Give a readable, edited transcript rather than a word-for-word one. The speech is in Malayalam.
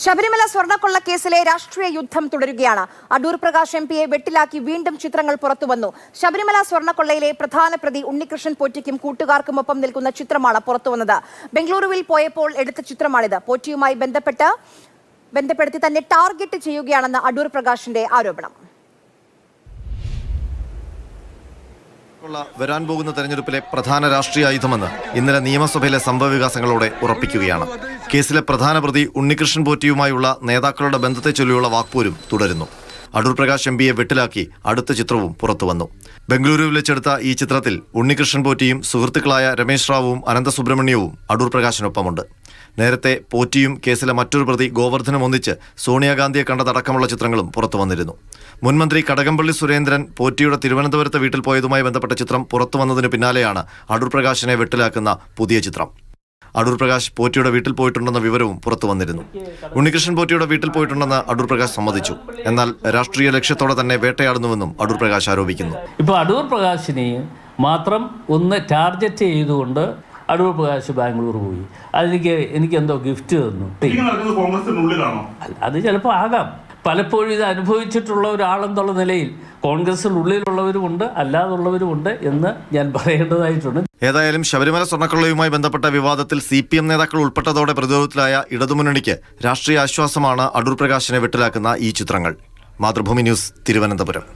ശബരിമല സ്വർണ്ണക്കൊള്ള കേസിലെ രാഷ്ട്രീയ യുദ്ധം തുടരുകയാണ്. അടൂർ പ്രകാശ് എംപിയെ വെട്ടിലാക്കി വീണ്ടും ചിത്രങ്ങൾ പുറത്തുവന്നു. ശബരിമല സ്വർണ്ണക്കൊള്ളയിലെ പ്രധാന പ്രതി ഉണ്ണികൃഷ്ണൻ പോറ്റിക്കും കൂട്ടുകാർക്കുമൊപ്പം നിൽക്കുന്ന ചിത്രമാണ് പുറത്തുവന്നത്. ബംഗളൂരുവിൽ പോയപ്പോൾ എടുത്ത ചിത്രമാണിത്. പോറ്റിയുമായി ബന്ധപ്പെടുത്തി തന്നെ ടാർഗറ്റ് ചെയ്യുകയാണെന്ന് അടൂർ പ്രകാശിന്റെ ആരോപണം. വരാൻ പോകുന്ന തെരഞ്ഞെടുപ്പിലെ പ്രധാന രാഷ്ട്രീയ ആയുധമെന്ന് ഇന്നലെ നിയമസഭയിലെ സംഭവവികാസങ്ങളോടെ ഉറപ്പിക്കുകയാണ്. കേസിലെ പ്രധാന പ്രതി ഉണ്ണികൃഷ്ണൻ പോറ്റിയുമായുള്ള നേതാക്കളുടെ ബന്ധത്തെ ചൊല്ലിയുള്ള വാക്പോരും തുടരുന്നു. അടൂർ പ്രകാശ് എംപിയെ വെട്ടിലാക്കി അടുത്ത ചിത്രവും പുറത്തുവന്നു. ബംഗളൂരുവിൽ വെച്ചെടുത്ത ഈ ചിത്രത്തിൽ ഉണ്ണികൃഷ്ണൻ പോറ്റിയും സുഹൃത്തുക്കളായ രമേശ് റാവുവും അനന്തസുബ്രഹ്മണ്യവും അടൂർ പ്രകാശിനൊപ്പമുണ്ട്. നേരത്തെ പോറ്റിയും കേസിലെ മറ്റൊരു പ്രതി ഗോവർദ്ധനും ഒന്നിച്ച് സോണിയാഗാന്ധിയെ കണ്ടതടക്കമുള്ള ചിത്രങ്ങളും പുറത്തുവന്നിരുന്നു. മുൻമന്ത്രി കടകംപള്ളി സുരേന്ദ്രൻ പോറ്റിയുടെ തിരുവനന്തപുരത്ത് വീട്ടിൽ പോയതുമായി ബന്ധപ്പെട്ട ചിത്രം പുറത്തുവന്നതിന് പിന്നാലെയാണ് അടൂർ പ്രകാശിനെ വെട്ടിലാക്കുന്ന പുതിയ ചിത്രം. അടൂർ പ്രകാശ് പോറ്റിയുടെ വീട്ടിൽ പോയിട്ടുണ്ടെന്ന വിവരവും പുറത്തുവന്നിരുന്നു. ഉണ്ണികൃഷ്ണൻ പോറ്റിയുടെ വീട്ടിൽ പോയിട്ടുണ്ടെന്ന് അടൂർ പ്രകാശ് സമ്മതിച്ചു. എന്നാൽ രാഷ്ട്രീയ ലക്ഷ്യത്തോടെ തന്നെ വേട്ടയാടുന്നുവെന്നും അടൂർ പ്രകാശ് ആരോപിക്കുന്നു. ഇപ്പോൾ അടൂർ പ്രകാശിനെ മാത്രം ഒന്ന് ടാർഗറ്റ് ചെയ്തുകൊണ്ട് അടൂർ പ്രകാശ് ബാംഗ്ലൂർ പോയി. എനിക്ക് എന്തോ ഗിഫ്റ്റ് തന്നു. അത് ചിലപ്പോൾ ആകാം. പലപ്പോഴും ഇത് അനുഭവിച്ചിട്ടുള്ള ഒരാളെന്നുള്ള നിലയിൽ കോൺഗ്രസിനുള്ളിലുള്ളവരുമുണ്ട്, അല്ലാതുള്ളവരുമുണ്ട് എന്ന് ഞാൻ പറയേണ്ടതായിട്ടുണ്ട്. ഏതായാലും ശബരിമല സ്വർണ്ണക്കൊള്ളയുമായി ബന്ധപ്പെട്ട വിവാദത്തിൽ CPM നേതാക്കൾ ഉൾപ്പെട്ടതോടെ പ്രതിരോധത്തിലായ ഇടതുമുന്നണിക്ക് രാഷ്ട്രീയ ആശ്വാസമാണ് അടൂർ പ്രകാശിനെ വെട്ടിലാക്കുന്ന ഈ ചിത്രങ്ങൾ. മാതൃഭൂമി ന്യൂസ്, തിരുവനന്തപുരം.